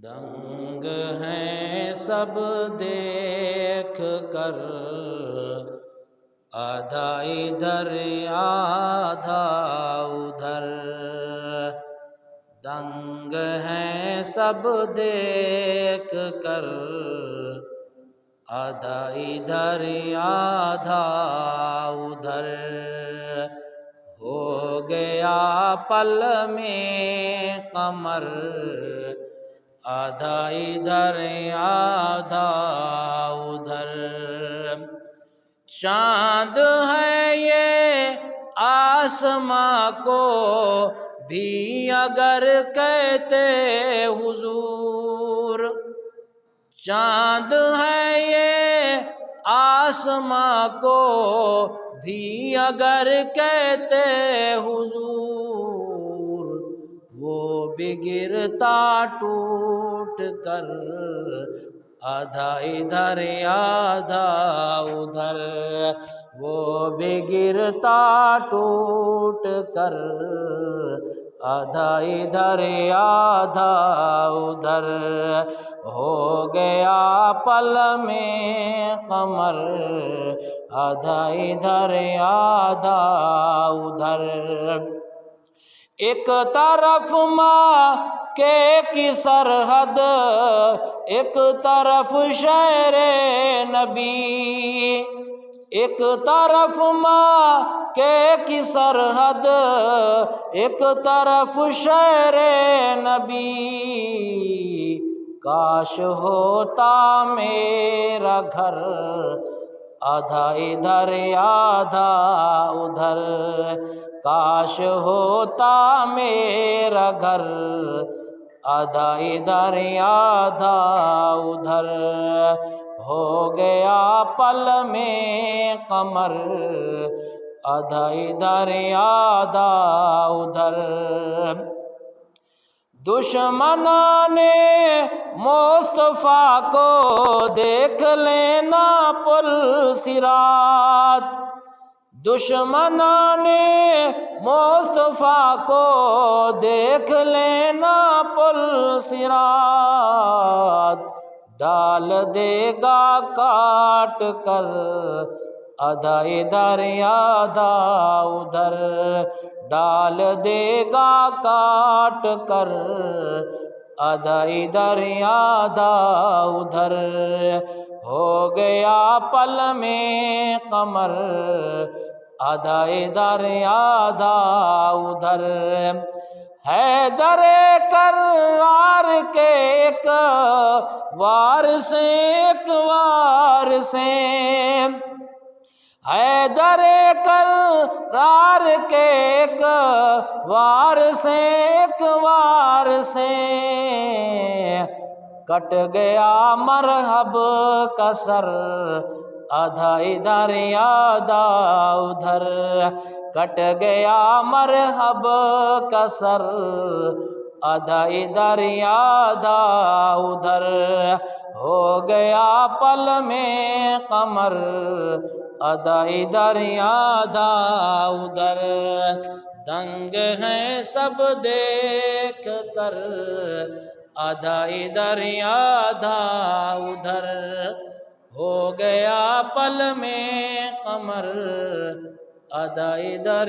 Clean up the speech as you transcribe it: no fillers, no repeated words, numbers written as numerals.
دنگ ہیں سب دیکھ کر، آدھا ادھر آدھا ادھر۔ دنگ ہیں سب دیکھ کر، آدھا ادھر آدھا ادھر۔ ہو گیا پل میں قمر، آدھا ادھر آدھا ادھر۔ چاند ہے یہ آسماں کو بھی اگر کہتے حضور، چاند ہے یہ آسماں کو بھی اگر کہتے حضور، وہ بھی گرتا ٹوٹ کر، آدھا ادھر آدھا ادھر۔ وہ بھی گرتا ٹوٹ کر، آدھا ادھر آدھا ادھر۔ ہو گیا پل میں قمر، آدھا ادھر آدھا ادھر۔ ایک طرف ماں کی سرحد، ایک طرف شہر نبی۔ ایک طرف ماں کی سرحد، ایک طرف شہر نبی۔ کاش ہوتا میرا گھر، آدھا ادھر آدھا ادھر۔ کاش ہوتا میرا گھر، آدھا ادھر آدھا ادھر۔ ہو گیا پل میں قمر، آدھا ادھر آدھا ادھر۔ دشمنان مصطفیٰ کو دیکھ لینا پل صراط، دشمنان مصطفیٰ کو دیکھ لینا پل صراط۔ ڈال دے گا کاٹ کر، آدھا ادھر آدھا ادھر۔ ڈال دے گا کاٹ کر، آدھا ادھر آدھا ادھر۔ ہو گیا پل میں قمر، آدھا ادھر آدھا ادھر۔ حیدر کرار کے ایک وار سے ایک وار سے، حیدر کرار کے ایک وار سے ایک وار سے۔ کٹ گیا مرحب کا سر، آدھا ادھر آدھا ادھر۔ کٹ گیا مرحب کا سر، آدھا ادھر آدھا ادھر۔ ہو گیا پل میں قمر، آدھا ادھر آدھا ادھر۔ دنگ ہیں سب دیکھ کر، آدھا ادھر آدھا ادھر۔ ہو گیا پل میں قمر، آدھا ادھر